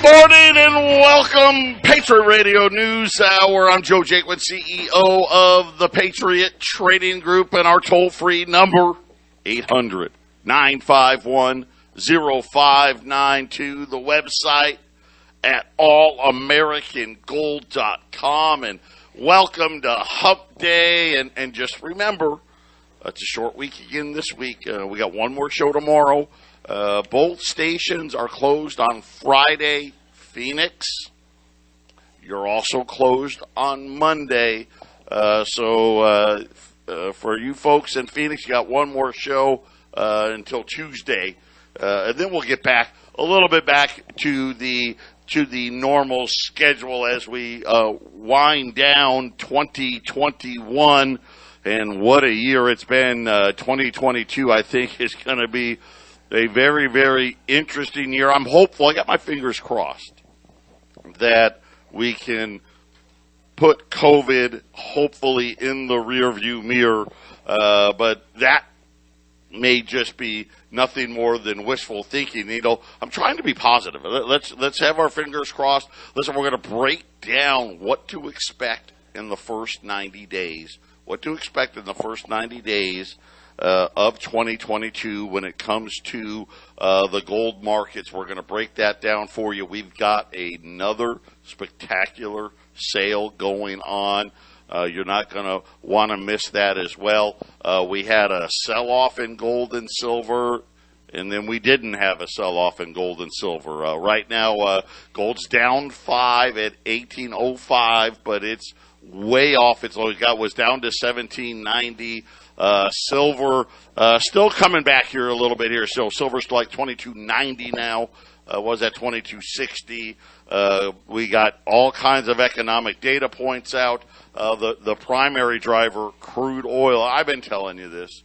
Morning and welcome, Patriot Radio News Hour. I'm Joe Jaquint, CEO of the Patriot Trading Group, and our toll-free number, 800-951-0592. The website at allamericangold.com. And welcome to Hump Day. And just remember, it's a short week again this week. We got one more show tomorrow. Both stations are closed on Friday. Phoenix, you're also closed on Monday. So for you folks in Phoenix, you got one more show until Tuesday. And then we'll get back a little bit back to the normal schedule as we wind down 2021. And what a year it's been. 2022, I think, is going to be a very, very interesting year. I'm hopeful. I got my fingers crossed that we can put COVID hopefully in the rearview mirror. But that may just be nothing more than wishful thinking. You know, I'm trying to be positive. Let's have our fingers crossed. Listen, we're going to break down what to expect in the first 90 days. What to expect in the first 90 days of 2022 when it comes to the gold markets. We're going to break that down for you. We've got another spectacular sale going on. You're not going to want to miss that as well. We had a sell-off in gold and silver, and then we didn't have a sell-off in gold and silver. Right now, gold's down 5 at 1805, but it's way off. It's always was down to 1790. Silver still coming back here a little bit here. So silver's like 2290 now. Was at 2260. We got all kinds of economic data points out. The primary driver, crude oil. I've been telling you this,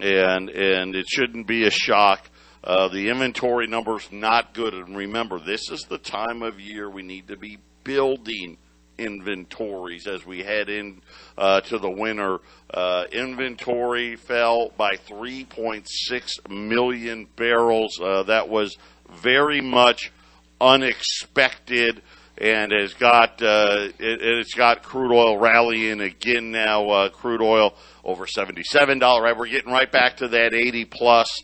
and it shouldn't be a shock. The inventory number's not good. And remember, this is the time of year we need to be building inventories as we head in to the winter. Inventory fell by 3.6 million barrels. That was very much unexpected, and has got it's got crude oil rallying again now. Crude oil over $77. Right, we're getting right back to that 80 plus,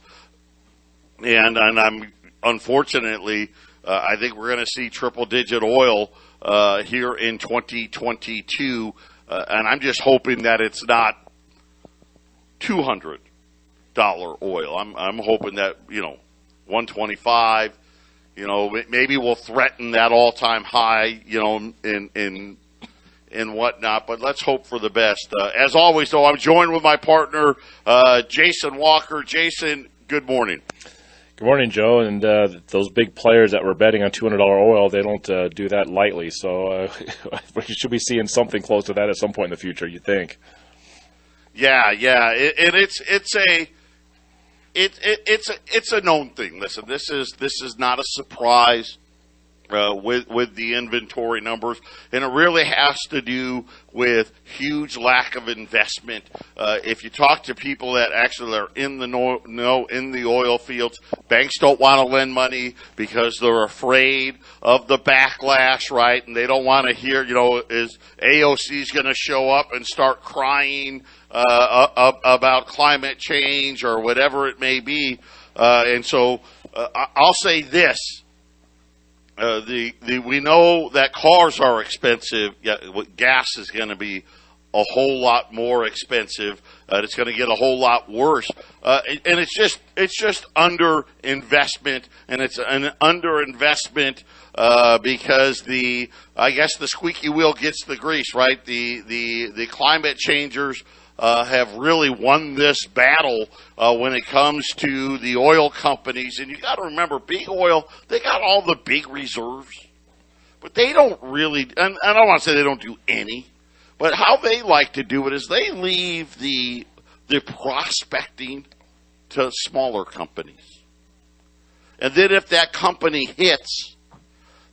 and I'm unfortunately I think we're going to see triple digit oil here in 2022, and I'm just hoping that it's not $200 oil. I'm hoping that, you know, 125, you know, maybe we'll threaten that all-time high, you know, in whatnot, but let's hope for the best. As always, though, I'm joined with my partner, Jason Walker. Jason, good morning. Good morning, Joe. And those big players that were betting on $200 oil, they don't do that lightly. So we should be seeing something close to that at some point in the future, you think? Yeah. It's a known thing. Listen, this is not a surprise with the inventory numbers, and it really has to do with huge lack of investment. If you talk to people that actually are in the in the oil fields, banks don't want to lend money because they're afraid of the backlash, right? And they don't want to hear, you know, is AOC's going to show up and start crying about climate change or whatever it may be. And so I'll say this. We know that cars are expensive. Yeah, gas is going to be a whole lot more expensive. It's going to get a whole lot worse. And it's just under investment, and it's an under investment because I guess the squeaky wheel gets the grease, right? The climate changers have really won this battle when it comes to the oil companies. And you got to remember, big oil, they got all the big reserves, but they don't really, and I don't want to say they don't do any, but how they like to do it is they leave the prospecting to smaller companies. And then if that company hits,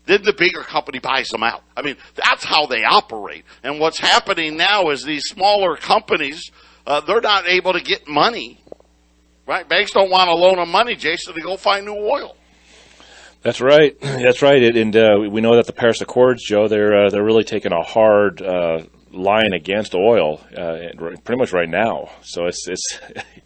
then the bigger company buys them out. I mean, that's how they operate. And what's happening now is these smaller companies, they're not able to get money, right? Banks don't want to loan them money, Jason, to go find new oil. That's right. That's right. And we know that the Paris Accords, Joe, they're really taking a hard line against oil, pretty much right now. So it's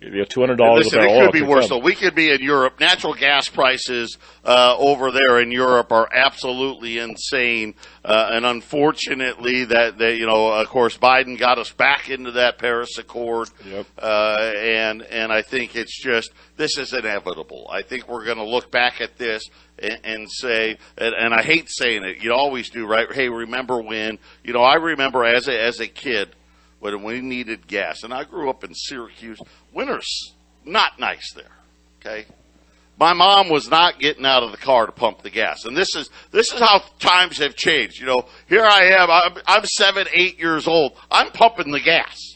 $200 a barrel. It could be worse. So we could be in Europe. Natural gas prices over there in Europe are absolutely insane, and unfortunately, of course, Biden got us back into that Paris Accord. Yep. And I think it's just this is inevitable. I think we're going to look back at this and say, and I hate saying it, you always do, right? Hey, remember when? I remember as a kid when we needed gas, and I grew up in Syracuse. Winter's not nice there. Okay, my mom was not getting out of the car to pump the gas, and this is how times have changed. Here I am. I'm 7, 8 years old. I'm pumping the gas.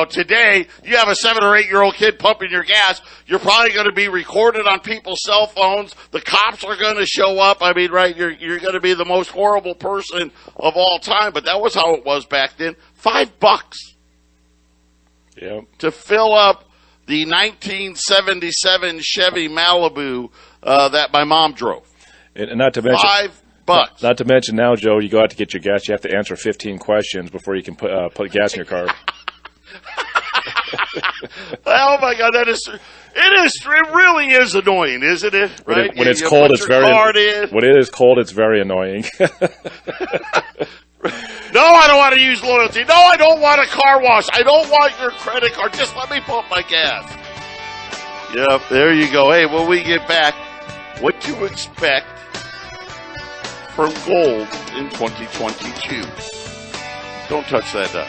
Today, you have a 7 or 8 year old kid pumping your gas, you're probably going to be recorded on people's cell phones. The cops are going to show up. I mean, right, you're going to be the most horrible person of all time. But that was how it was back then. $5 yep. to fill up the 1977 Chevy Malibu that my mom drove. And not to mention $5. Not to mention now, Joe, you go out to get your gas, you have to answer 15 questions before you can put gas in your car. Oh my God, it really is annoying, isn't it? Right? When it's cold, it's very annoying. No, I don't want to use loyalty. No, I don't want a car wash. I don't want your credit card. Just let me pump my gas. Yep, there you go. Hey, when we get back, what to expect from gold in 2022. Don't touch that dial.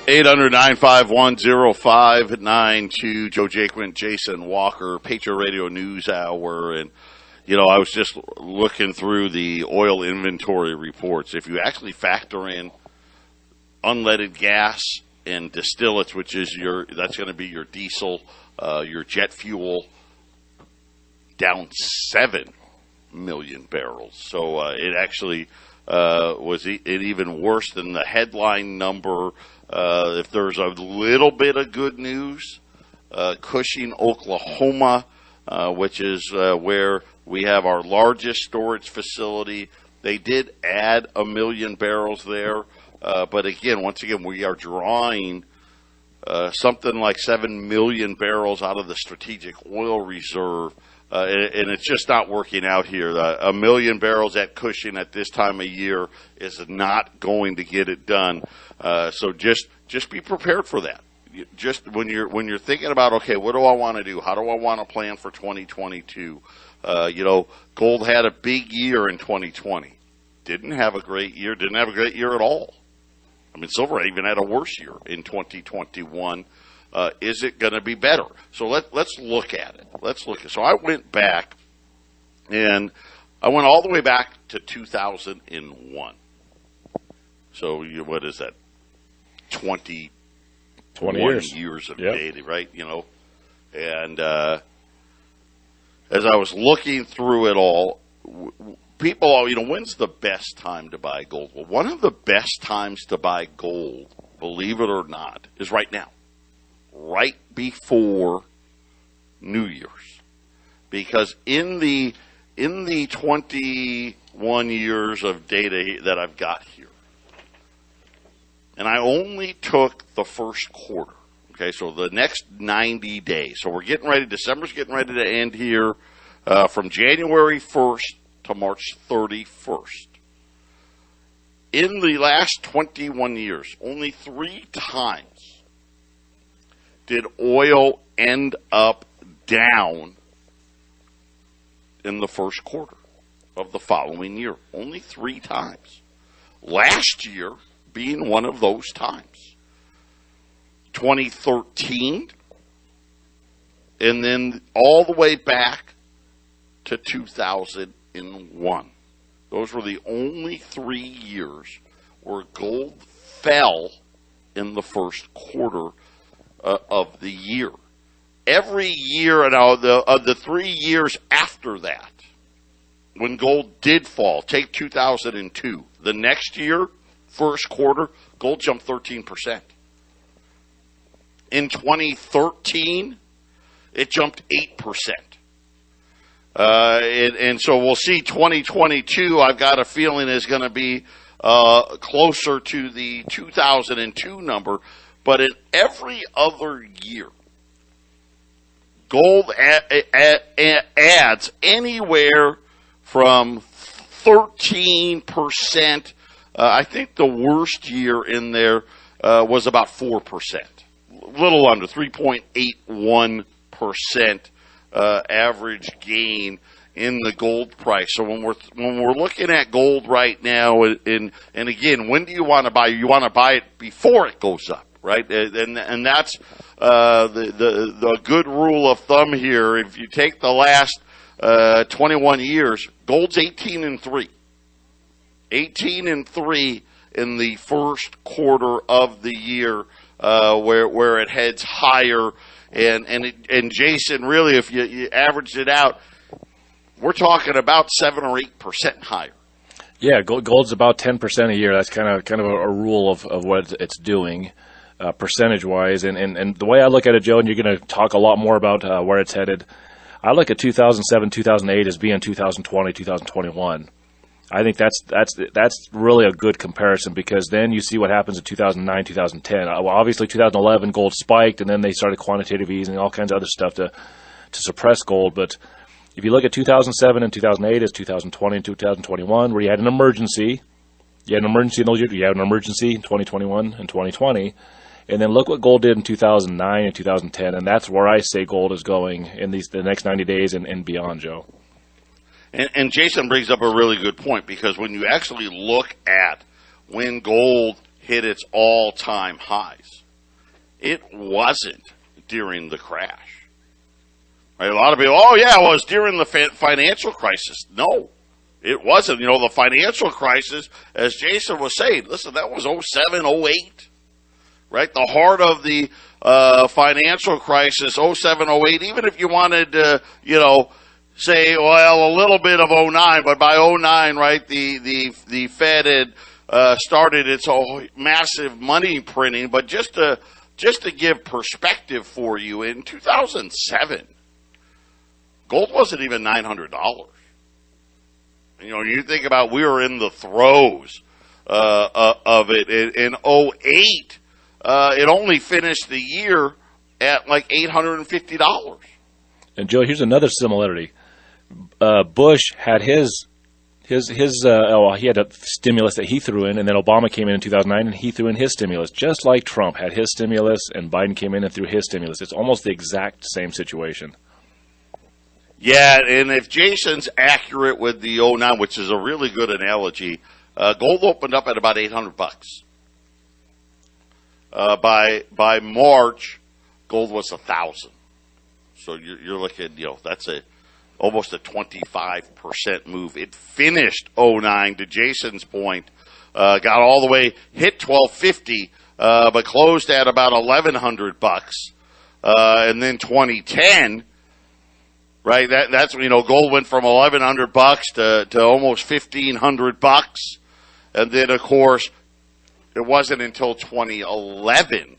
800-951-0592. Joe Jaquint, Jason Walker, Patriot Radio News Hour. And, I was just looking through the oil inventory reports. If you actually factor in unleaded gas and distillates, which is that's going to be your diesel, your jet fuel, down 7 million barrels. So it actually was even worse than the headline number. If there's a little bit of good news, Cushing, Oklahoma, which is where we have our largest storage facility, they did add 1 million barrels there. But once again, we are drawing something like 7 million barrels out of the strategic oil reserve. And it's just not working out here. 1 million barrels at Cushing at this time of year is not going to get it done. So just be prepared for that. Just when you're thinking about, okay, what do I want to do? How do I want to plan for 2022? Gold had a big year in 2020. Didn't have a great year. Didn't have a great year at all. I mean, silver even had a worse year in 2021. Is it going to be better? So let's look at it. So I went back, and I went all the way back to 2001. So what is that? 20 years of data, right? And as I was looking through it all, people, when's the best time to buy gold? Well, one of the best times to buy gold, believe it or not, is right now. Right before New Year's, because in the 21 years of data that I've got here, and I only took the first quarter. Okay, so the next 90 days. So we're getting ready. December's getting ready to end here, from January 1st to March 31st. In the last 21 years, only 3 times did oil end up down in the first quarter of the following year. Only 3 times. Last year being one of those times. 2013, and then all the way back to 2001. Those were the only 3 years where gold fell in the first quarter of the year. Every year, of the 3 years after that, when gold did fall, take 2002, the next year, first quarter, gold jumped 13%. In 2013, it jumped 8%. And so we'll see 2022, I've got a feeling, is going to be closer to the 2002 number. But in every other year, gold adds anywhere from 13%. I think the worst year in there was about 4%, a little under 3.81% average gain in the gold price. So when we're looking at gold right now, and again, when do you want to buy? You want to buy it before it goes up, right? And that's the good rule of thumb here. If you take the last 21 years, gold's 18-3. 18-3 in the first quarter of the year, where it heads higher. And Jason, really, if you averaged it out, we're talking about 7 or 8% higher. Yeah, gold's about 10% a year. That's kind of a rule of what it's doing, percentage-wise. And the way I look at it, Joe, and you're going to talk a lot more about where it's headed, I look at 2007, 2008 as being 2020, 2021. I think that's really a good comparison, because then you see what happens in 2009, 2010. Well, obviously 2011 gold spiked, and then they started quantitative easing, all kinds of other stuff to suppress gold. But if you look at 2007 and 2008 as 2020 and 2021, where you had an emergency, in those years, you had an emergency in 2021 and 2020, and then look what gold did in 2009 and 2010, and that's where I say gold is going in the next 90 days and beyond, Joe. And Jason brings up a really good point, because when you actually look at when gold hit its all-time highs, it wasn't during the crash. Right? A lot of people, it was during the financial crisis. No, it wasn't. The financial crisis, as Jason was saying, listen, that was 07, 08, right? The heart of the financial crisis, 07, 08, even if you wanted to, say, well, a little bit of 09, but by 09, right, the Fed had started its whole massive money printing. But just to give perspective for you, in 2007, gold wasn't even $900. You think about, we were in the throes of it. In 08, it only finished the year at like $850. And Joe, here's another similarity. Bush had he had a stimulus that he threw in, and then Obama came in 2009 and he threw in his stimulus, just like Trump had his stimulus and Biden came in and threw his stimulus. It's almost the exact same situation. Yeah, and if Jason's accurate with the 09, which is a really good analogy, gold opened up at about $800. By March, gold was $1,000. So you're looking, that's almost a 25% move. It finished 09, to Jason's point, got all the way, hit $1,250, but closed at about $1,100. And then 2010, right? That's gold went from $1,100 to almost $1,500, and then of course it wasn't until 2011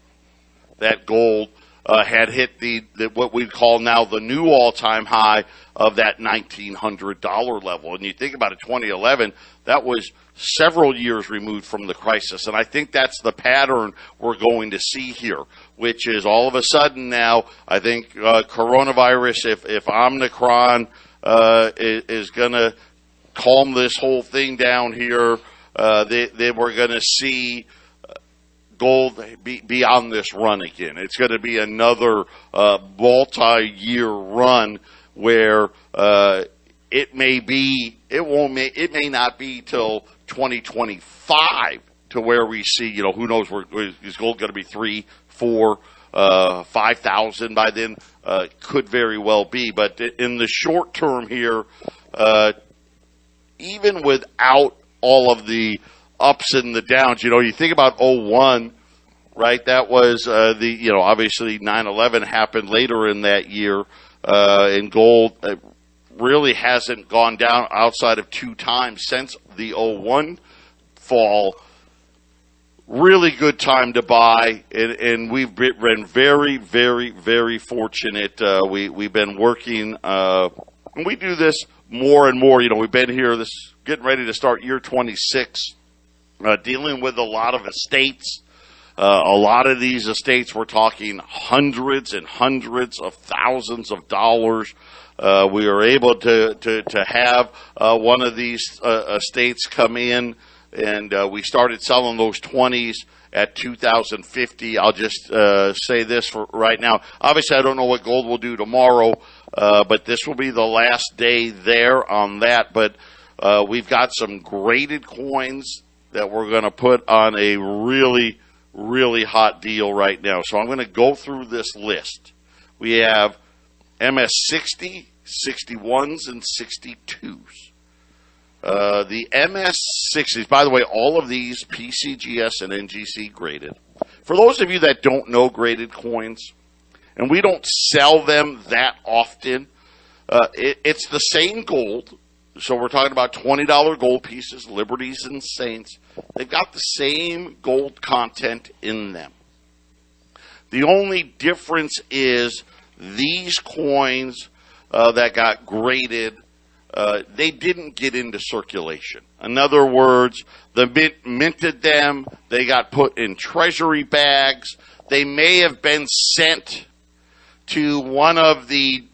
that gold had hit the what we call now the new all-time high of that $1,900 level. And you think about it, 2011, that was several years removed from the crisis. And I think that's the pattern we're going to see here, which is all of a sudden now, I think coronavirus, if Omicron is going to calm this whole thing down here, they we're going to see gold be on this run again. It's going to be another multi-year run where it may not be till 2025 to where we see, who knows, is gold going to be 3, 4, 5,000 by then? Could very well be. But in the short term here, even without all of the ups and the downs, you think about 01, right? That was obviously 9/11 happened later in that year, and gold really hasn't gone down outside of 2 times since the 01 fall. Really good time to buy, and we've been very, very, very fortunate. We've been working And we do this more and more. We've been here, getting ready to start year 26, dealing with a lot of estates. A lot of these estates, we're talking hundreds and hundreds of thousands of dollars. We are able to have one of these estates come in, and we started selling those 20s at $2,050. I'll just say this for right now. Obviously, I don't know what gold will do tomorrow, but this will be the last day there on that. But we've got some graded coins that we're going to put on a really, really hot deal right now. So I'm going to go through this list. We have MS60, 61s, and 62s. The MS60s, by the way, all of these PCGS and NGC graded. For those of you that don't know graded coins, and we don't sell them that often, it's the same gold. So we're talking about $20 gold pieces, Liberties and Saints. They've got the same gold content in them. The only difference is these coins that got graded, they didn't get into circulation. In other words, the mint minted them. They got put in treasury bags. They may have been sent to one of the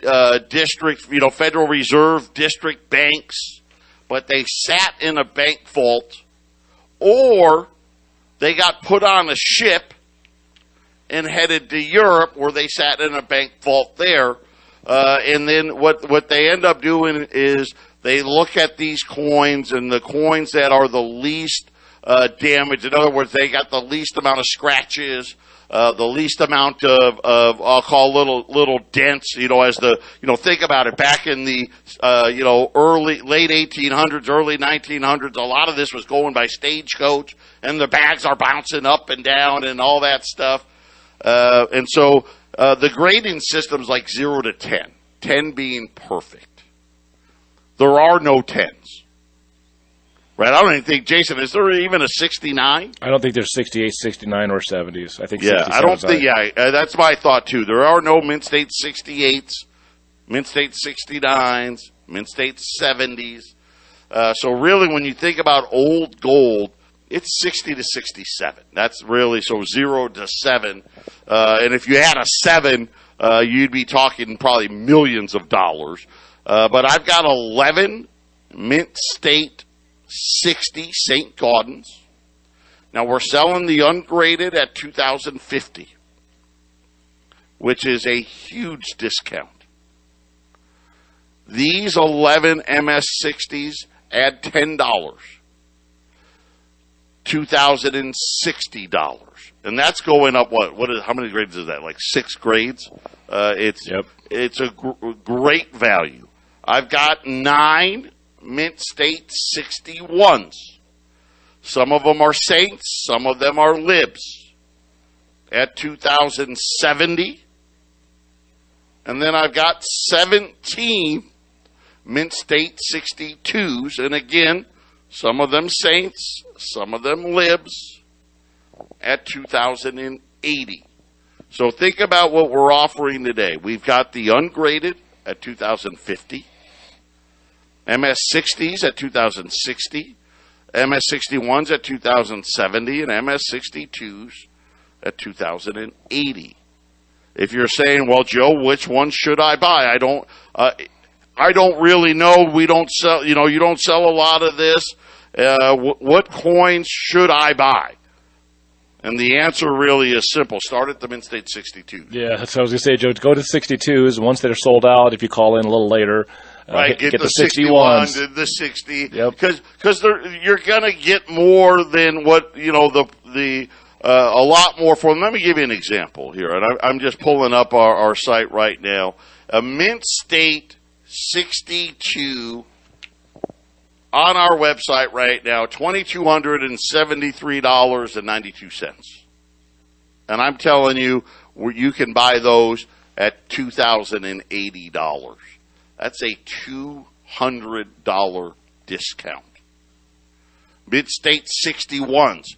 district, Federal Reserve district banks, but they sat in a bank vault, or they got put on a ship and headed to Europe, where they sat in a bank vault there. And then what they end up doing is they look at these coins, and the coins that are the least damaged. In other words, they got the least amount of scratches, the least amount of I'll call little dents. Think about it. Back in the late 1800s, early 1900s, a lot of this was going by stagecoach, and the bags are bouncing up and down and all that stuff. And so the grading system's like 0 to 10, 10 being perfect. There are no 10s. Right? I don't even think, Jason, is there even a 69? I don't think there's 68, 69, or 70s. I think I don't think, that's my thought too. There are no Mint State 68s, Mint State 69s, Mint State 70s. So really, when you think about old gold, it's 60 to 67. That's really, so 0 to 7. And if you had a 7, you'd be talking probably millions of dollars. But I've got 11 Mint State 60 St. Gaudens. Now we're selling the ungraded at $2,050, which is a huge discount. These 11 MS60s add $10, $2,060, and that's going up. How many grades is that? Like 6 grades. It's a great value. I've got 9 Mint State 61s. Some of them are Saints, some of them are Libs at $2,070. And then I've got 17 Mint State 62s. And again, some of them Saints, some of them Libs at $2,080. So think about what we're offering today. We've got the ungraded at $2,050. MS60s at $2,060, MS61s at $2,070, and MS62s at $2,080. If you're saying, well, Joe, which one should I buy? I don't really know. We don't sell, you don't sell a lot of this. What coins should I buy? And the answer really is simple. Start at the Mint State 62. Yeah, that's what I was going to say, Joe. Go to 62s. Once they're sold out, if you call in a little later, right, get the 61, the 60, because you're going to get more than what a lot more for them. Let me give you an example here, and I'm just pulling up our site right now. A Mint State 62 on our website right now, $2,273.92, and I'm telling you, you can buy those at $2,080. That's a $200 discount. Mint State 61s,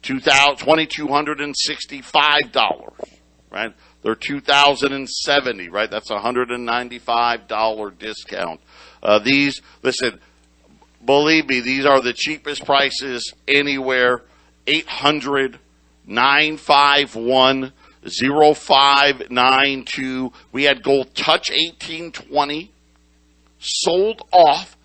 $2,265. Right? They're $2,070, right? That's a $195 discount. Listen, believe me, these are the cheapest prices anywhere. 800-951-0592. We had gold touch 1820, sold off,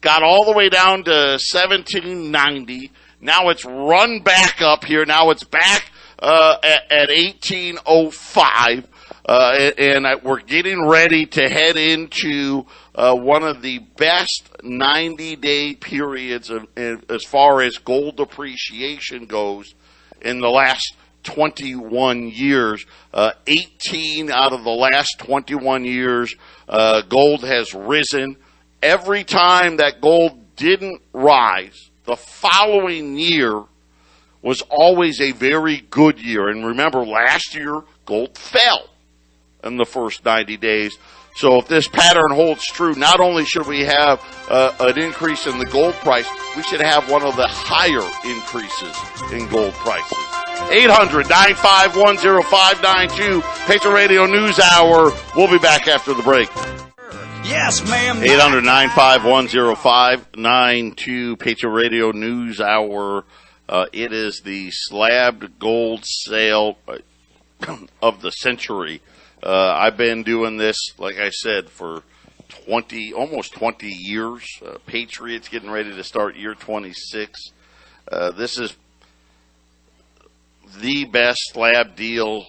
got all the way down to 1790. Now it's run back up here. Now it's back at 1805. And we're getting ready to head into one of the best 90-day periods as far as gold appreciation goes in the last 21 years. 18 out of the last 21 years, gold has risen. Every time that gold didn't rise, the following year was always a very good year. And remember, last year, gold fell in the first 90 days. So if this pattern holds true, not only should we have an increase in the gold price, we should have one of the higher increases in gold prices. 800-951-0592, Patriot Radio News Hour. We'll be back after the break. Yes, ma'am. 800-951-0592, Patriot Radio News Hour. It is the slabbed gold sale of the century. I've been doing this, like I said, for almost 20 years. Patriots getting ready to start year 26. This is the best slab deal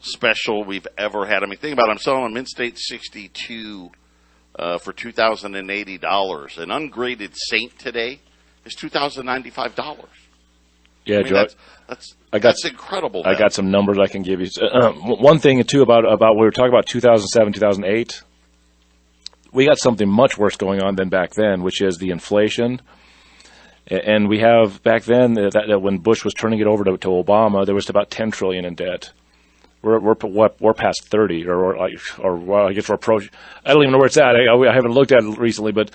special we've ever had. I mean, think about it. I'm selling a Mint-State 62 for $2,080. An ungraded Saint today is $2,095. Yeah, I mean, Joe. That's incredible. I got some numbers I can give you. One thing, too, about we were talking about 2007, 2008. We got something much worse going on than back then, which is the inflation. And we have back then that when Bush was turning it over to Obama, there was about $10 trillion in debt. We're past 30, or I guess we're approaching. I don't even know where it's at. I haven't looked at it recently, but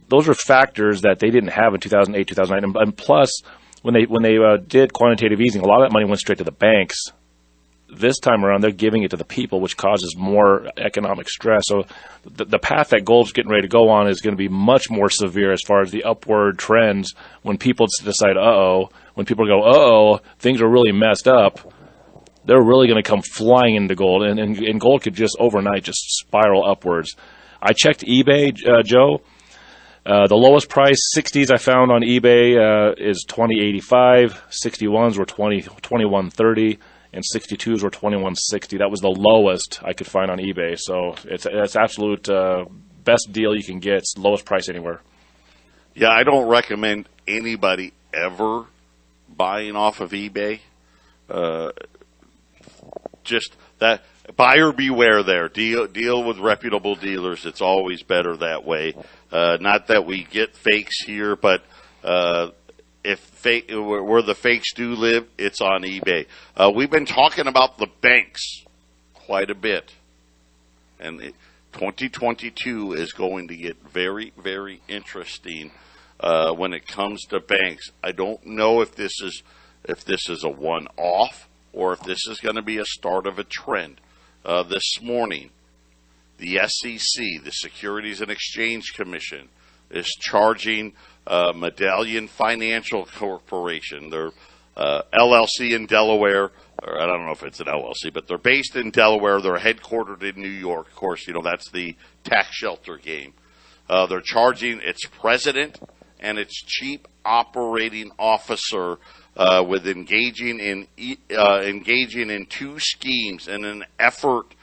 those are factors that they didn't have in 2008, 2009, and plus. When they did quantitative easing, a lot of that money went straight to the banks. This time around, they're giving it to the people, which causes more economic stress. So the path that gold's getting ready to go on is going to be much more severe as far as the upward trends when people decide, when people go, things are really messed up, they're really going to come flying into gold. And gold could just overnight just spiral upwards. I checked eBay, Joe. The lowest price 60s I found on eBay is $20.85. 61s were $21.30, and 62s were $21.60. That was the lowest I could find on eBay. So it's absolute best deal you can get. It's the lowest price anywhere. Yeah, I don't recommend anybody ever buying off of eBay. Just that. Buyer beware there. Deal with reputable dealers. It's always better that way. Not that we get fakes here, but where the fakes do live, it's on eBay. We've been talking about the banks quite a bit. And 2022 is going to get very, very interesting when it comes to banks. I don't know if this is a one-off or if this is going to be a start of a trend. This morning, the SEC, the Securities and Exchange Commission, is charging Medallion Financial Corporation, their LLC in Delaware, or I don't know if it's an LLC, but they're based in Delaware. They're headquartered in New York. Of course, that's the tax shelter game. They're charging its president and its chief operating officer with engaging in two schemes in an effort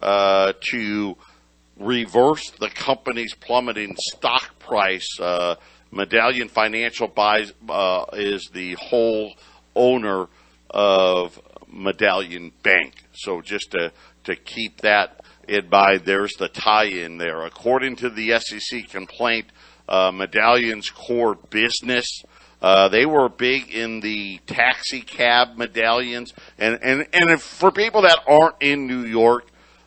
to reverse the company's plummeting stock price. Medallion Financial is the whole owner of Medallion Bank. So just to keep that in mind, there's the tie-in there. According to the SEC complaint, Medallion's core business, they were big in the taxi cab medallions, and for people that aren't in New York,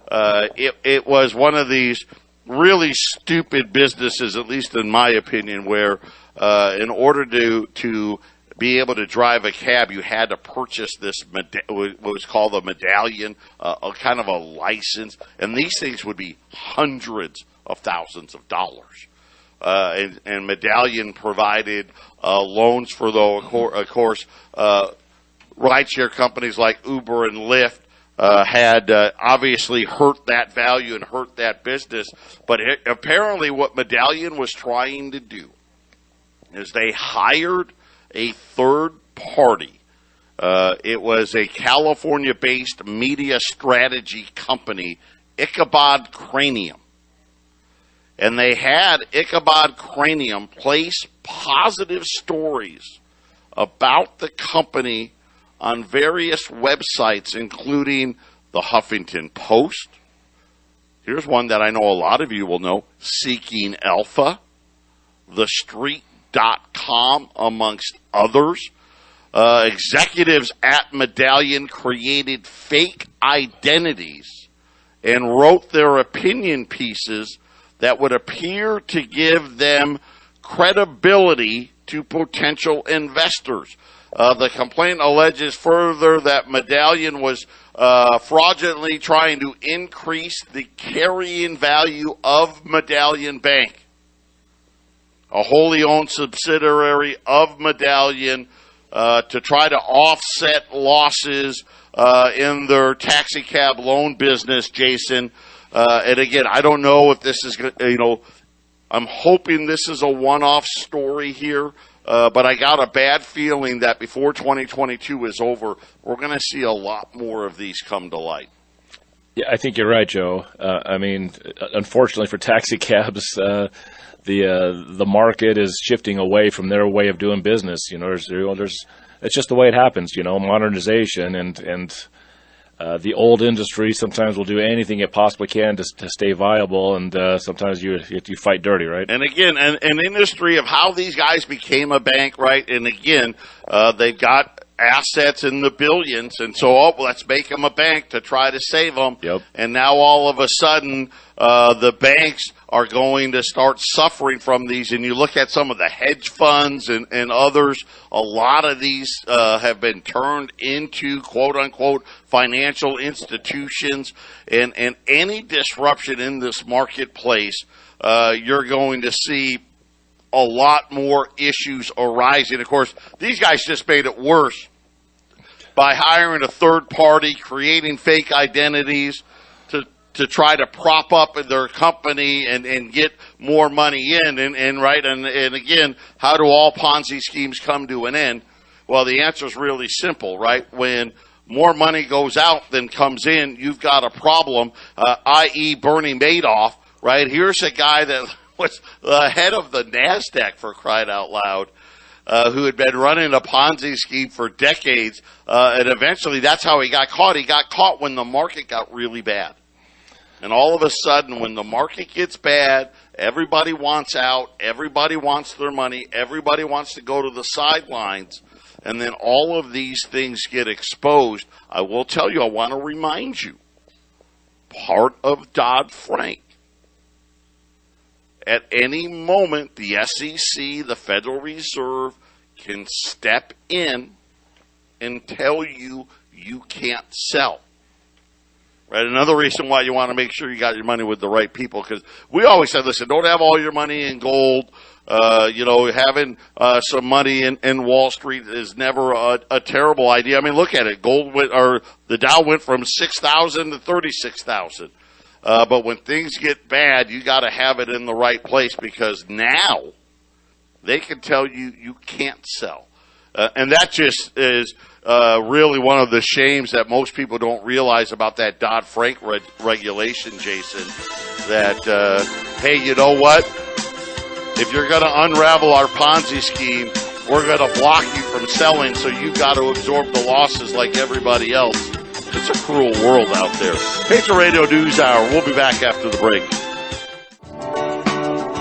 it was one of these really stupid businesses, at least in my opinion, where in order to be able to drive a cab, you had to purchase this, what was called a medallion, a kind of a license. And these things would be hundreds of thousands of dollars. And Medallion provided loans for, of course, rideshare companies like Uber and Lyft had obviously hurt that value and hurt that business. But apparently what Medallion was trying to do is they hired a third party. It was a California-based media strategy company, Ichabod Cranium. And they had Ichabod Cranium place positive stories about the company on various websites, including the Huffington Post. Here's one that I know a lot of you will know, Seeking Alpha, TheStreet.com, amongst others. Executives at Medallion created fake identities and wrote their opinion pieces that would appear to give them credibility to potential investors. The complaint alleges further that Medallion was fraudulently trying to increase the carrying value of Medallion Bank, a wholly owned subsidiary of Medallion, to try to offset losses in their taxi cab loan business, Jason. And again, I don't know if this is, I'm hoping this is a one-off story here, but I got a bad feeling that before 2022 is over, we're going to see a lot more of these come to light. Yeah, I think you're right, Joe. Unfortunately for taxi cabs, the market is shifting away from their way of doing business. It's just the way it happens. Modernization and the old industry sometimes will do anything it possibly can to stay viable, and sometimes you fight dirty, right? And again, an industry of how these guys became a bank, right? And again, they've got assets in the billions, and so let's make them a bank to try to save them. Yep. And now all of a sudden, the banks are going to start suffering from these. And you look at some of the hedge funds and others, a lot of these have been turned into quote-unquote financial institutions. And any disruption in this marketplace, you're going to see a lot more issues arising. Of course, these guys just made it worse by hiring a third party, creating fake identities to try to prop up their company and get more money in. And again, how do all Ponzi schemes come to an end? Well, the answer is really simple, right? When more money goes out than comes in, you've got a problem, i.e. Bernie Madoff, right? Here's a guy that was the head of the NASDAQ, for crying out loud, who had been running a Ponzi scheme for decades, and eventually that's how he got caught. He got caught when the market got really bad. And all of a sudden, when the market gets bad, everybody wants out, everybody wants their money, everybody wants to go to the sidelines, and then all of these things get exposed. I will tell you, I want to remind you, part of Dodd-Frank, at any moment, the SEC, the Federal Reserve, can step in and tell you you can't sell. Right? Another reason why you want to make sure you got your money with the right people, because we always said, listen, don't have all your money in gold. Having some money in Wall Street is never a terrible idea. I mean, look at it. The Dow went from 6,000 to 36,000. But when things get bad, you got to have it in the right place, because now they can tell you you can't sell. And that just is really one of the shames that most people don't realize about that Dodd-Frank regulation, Jason, that, hey, you know what? If you're going to unravel our Ponzi scheme, we're going to block you from selling, so you've got to absorb the losses like everybody else. It's a cruel world out there. Patriot Radio News Hour. We'll be back after the break.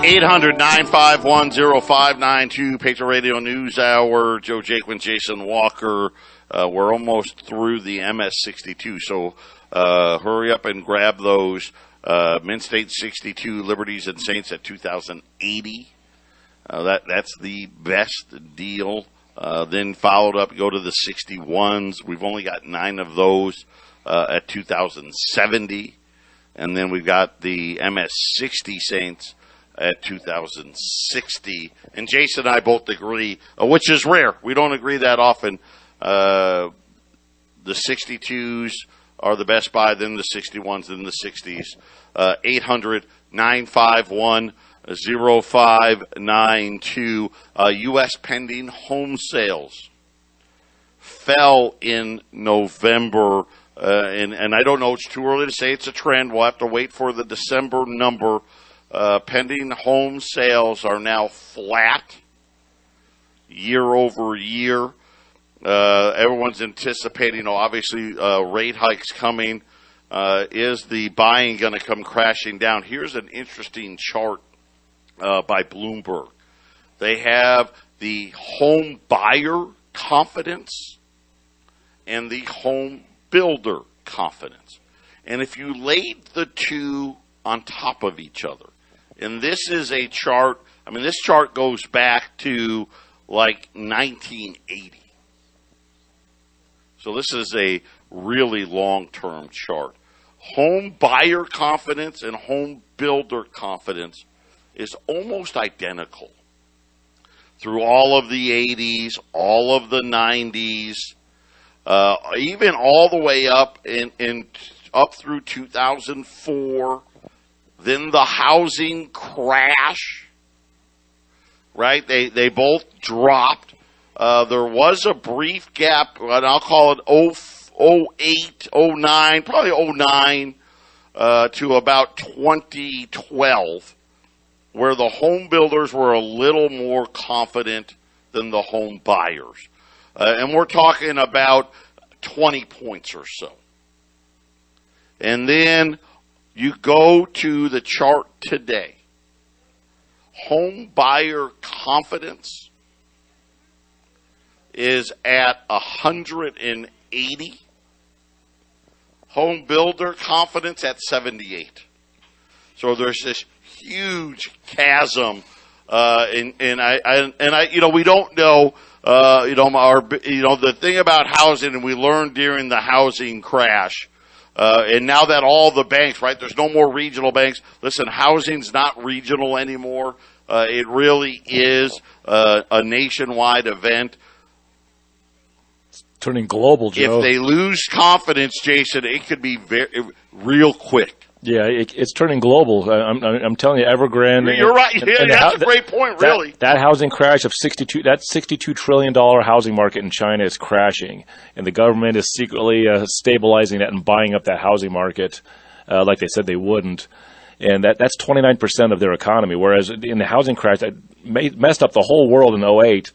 800-951-0592, Patriot Radio News Hour. Joe Jaquint, Jason Walker. We're almost through the MS-62, so hurry up and grab those. Mint State 62, Liberties and Saints at 2,080. That's the best deal Then followed up, go to the 61s. We've only got 9 of those at 2,070. And then we've got the MS-60 Saints at 2,060. And Jason and I both agree, which is rare. We don't agree that often. The 62s are the best buy, then the 61s, then the 60s. 800-951-0592. U.S. pending home sales fell in November. And I don't know, it's too early to say it's a trend. We'll have to wait for the December number. Pending home sales are now flat year over year. Everyone's anticipating, obviously, rate hikes coming. Is the buying going to come crashing down? Here's an interesting chart by Bloomberg. They have the home buyer confidence and the home builder confidence. And if you laid the two on top of each other, and this is a chart, this chart goes back to like 1980. So this is a really long-term chart. Home buyer confidence and home builder confidence is almost identical through all of the 80s, all of the 90s, even all the way up up through 2004. Then the housing crash, right? They both dropped. There was a brief gap, and I'll call it 08, 09, probably 09 to about 2012, where the home builders were a little more confident than the home buyers. And we're talking about 20 points or so. And then you go to the chart today. Home buyer confidence is at 180. Home builder confidence at 78. So there's this huge chasm, and we don't know. The thing about housing, and we learned during the housing crash, and now that all the banks, right, there's no more regional banks. Listen, housing's not regional anymore. It really is a nationwide event. It's turning global, Joe. If they lose confidence, Jason, it could be real quick. Yeah, it's turning global. I'm telling you, Evergrande. You're right. That's a great point, really. That housing crash of that $62 trillion housing market in China is crashing, and the government is secretly stabilizing that and buying up that housing market, like they said they wouldn't. And that's 29% of their economy. Whereas in the housing crash that messed up the whole world in 2008,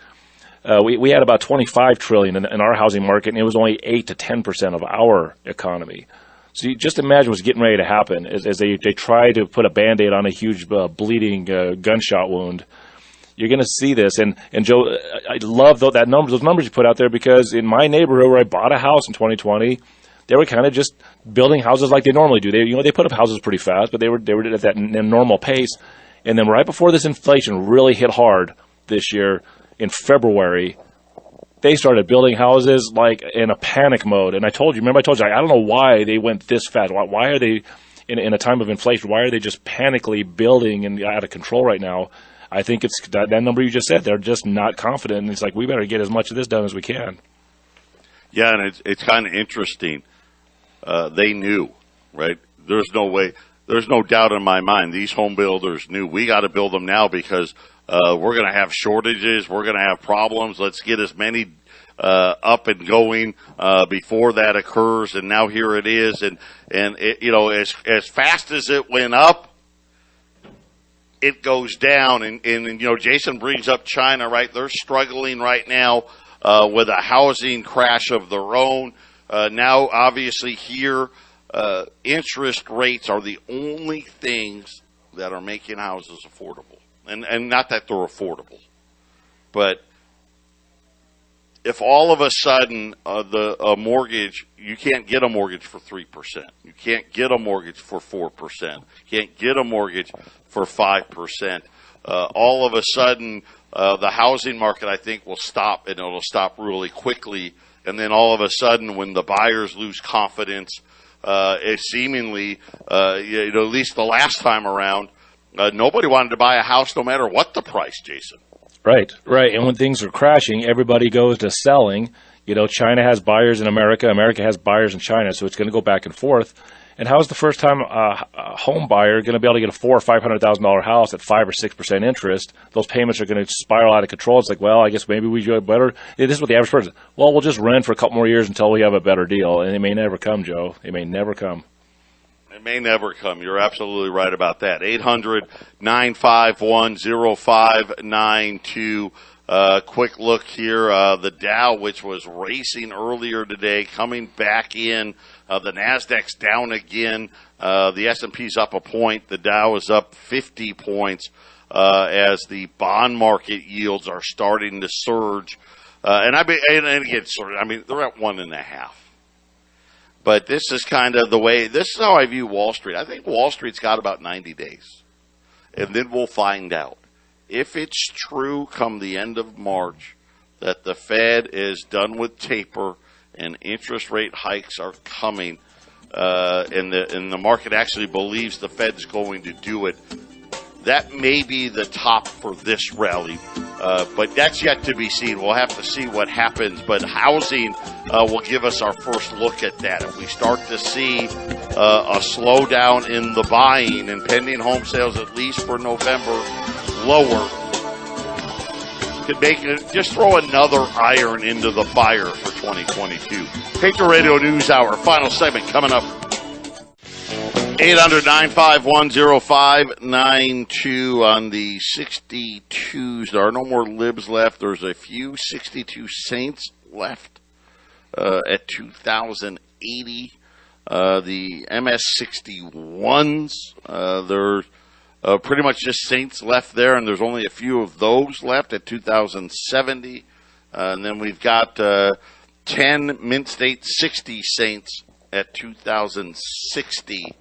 we had about $25 trillion in our housing market, and it was only 8 to 10% of our economy. So you just imagine what's getting ready to happen as they try to put a Band-Aid on a huge bleeding gunshot wound. You're going to see this. And Joe, I love those numbers you put out there, because in my neighborhood where I bought a house in 2020, they were kind of just building houses like they normally do. They put up houses pretty fast, but they were at that normal pace. And then right before this inflation really hit hard this year in February, they started building houses like in a panic mode. And I told you, I don't know why they went this fast. Why are they, in a time of inflation, why are they just panically building and out of control right now? I think it's that number you just said. They're just not confident. And it's like, we better get as much of this done as we can. Yeah, and it's kind of interesting. They knew, right? There's no doubt in my mind. These home builders knew we got to build them now because we're going to have shortages. We're going to have problems. Let's get as many up and going before that occurs. And now here it is. And it, as fast as it went up, it goes down. And Jason brings up China, right? They're struggling right now with a housing crash of their own. Now, obviously, here, interest rates are the only things that are making houses affordable. And not that they're affordable, but if all of a sudden a mortgage, you can't get a mortgage for 3%, you can't get a mortgage for 4%, you can't get a mortgage for 5%. All of a sudden, the housing market, I think, will stop, and it'll stop really quickly. And then all of a sudden, when the buyers lose confidence, it seemingly, at least the last time around, nobody wanted to buy a house no matter what the price, Jason. Right. And when things are crashing, everybody goes to selling. China has buyers in America. America has buyers in China, so it's going to go back and forth. And how is the first-time home buyer going to be able to get a $400,000 or $500,000 house at 5 or 6% interest? Those payments are going to spiral out of control. It's like, well, I guess maybe we do better. This is what the average person. Well, we'll just rent for a couple more years until we have a better deal, and it may never come, Joe. It may never come. It may never come. You're absolutely right about that. 800-951-0592. Quick look here. The Dow, which was racing earlier today, coming back in. The Nasdaq's down again. The S&P's up a point. The Dow is up 50 points as the bond market yields are starting to surge. And again, they're at 1.5. But this is kind of this is how I view Wall Street. I think Wall Street's got about 90 days. And then we'll find out. If it's true come the end of March that the Fed is done with taper and interest rate hikes are coming, and the market actually believes the Fed's going to do it, that may be the top for this rally. But that's yet to be seen. We'll have to see what happens. But housing will give us our first look at that. If we start to see a slowdown in the buying and pending home sales, at least for November, lower, could just throw another iron into the fire for 2022. Patriot Radio News Hour, final segment coming up. 800-951-0592 on the 62s. There are no more libs left. There's a few 62 Saints left at 2,080. The MS61s, there's pretty much just Saints left there, and there's only a few of those left at 2,070. And then we've got 10 Mint State 60 Saints at 2,060.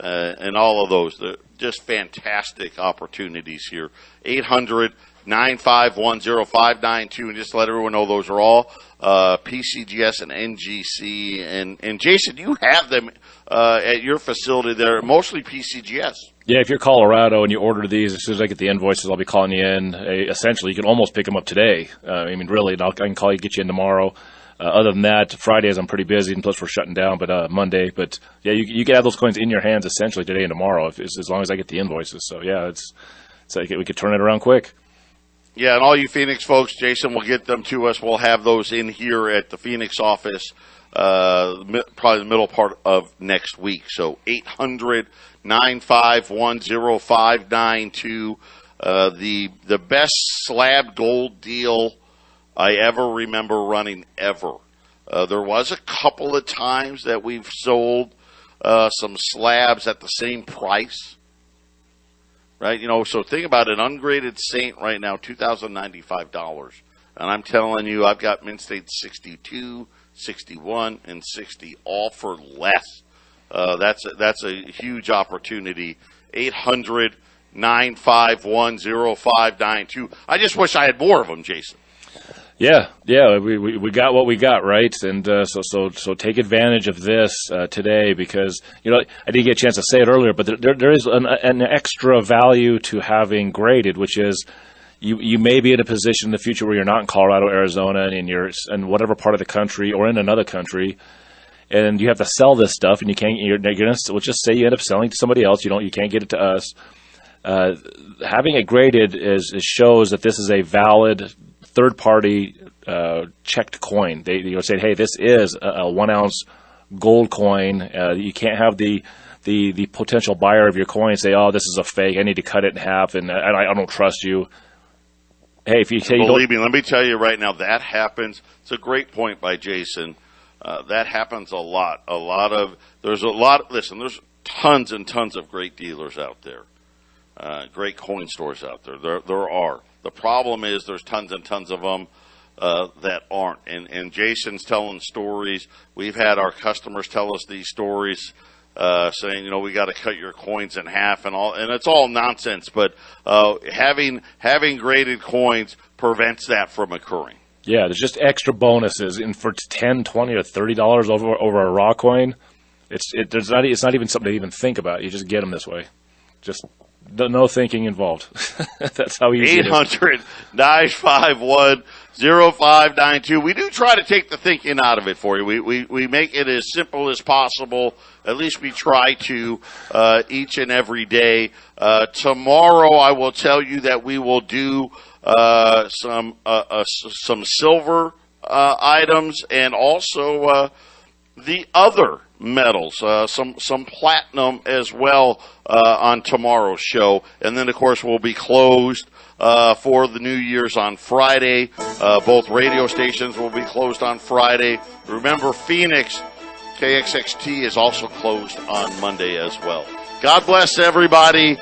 And all of those, they're just fantastic opportunities here. 800-951-0592, and just let everyone know those are all PCGS and NGC. And Jason, you have them at your facility there, mostly PCGS. Yeah, if you're Colorado and you order these, as soon as I get the invoices, I'll be calling you in. Essentially, you can almost pick them up today. Really, I can call you, get you in tomorrow. Other than that, Fridays I'm pretty busy, and plus we're shutting down. But Monday, but yeah, you can have those coins in your hands essentially today and tomorrow, as long as I get the invoices. So yeah, it's like we could turn it around quick. Yeah, and all you Phoenix folks, Jason will get them to us. We'll have those in here at the Phoenix office, probably the middle part of next week. So 800-951-0592. The best slab gold deal I ever remember running ever. There was a couple of times that we've sold some slabs at the same price, right? So think about an ungraded Saint right now, $2,095. And I'm telling you, I've got Mint State 62, 61, and 60, all for less. That's a huge opportunity. 800-951-0592. I just wish I had more of them, Jason. Yeah, we got what we got, right? And so take advantage of this today, because I didn't get a chance to say it earlier, but there is an extra value to having graded, which is you may be in a position in the future where you're not in Colorado, Arizona, and you're in whatever part of the country or in another country, and you have to sell this stuff, and you can't. Let's just say you end up selling to somebody else. You can't get it to us. Having it graded shows that this is a valid third-party checked coin. They say, hey, this is a 1 ounce gold coin. You can't have the potential buyer of your coin say, oh, this is a fake. I need to cut it in half, and I don't trust you. Hey, if you say believe me, let me tell you right now, that happens. It's a great point by Jason. That happens a lot. There's tons and tons of great dealers out there, great coin stores out there. There are. The problem is there's tons and tons of them that aren't. And Jason's telling stories. We've had our customers tell us these stories. saying, we got to cut your coins in half and all, and it's all nonsense. But having graded coins prevents that from occurring. Yeah, there's just extra bonuses, and for $10, $20, or $30 over a raw coin, it's not even something to even think about. You just get them this way, just no thinking involved. That's how easy it is. 800-951-0592. We do try to take the thinking out of it for you. We make it as simple as possible. At least we try to each and every day. Tomorrow, I will tell you that we will do some silver items and also the other metals, some platinum as well on tomorrow's show. And then, of course, we'll be closed for the New Year's on Friday. Both radio stations will be closed on Friday. Remember, Phoenix, KXXT is also closed on Monday as well. God bless everybody.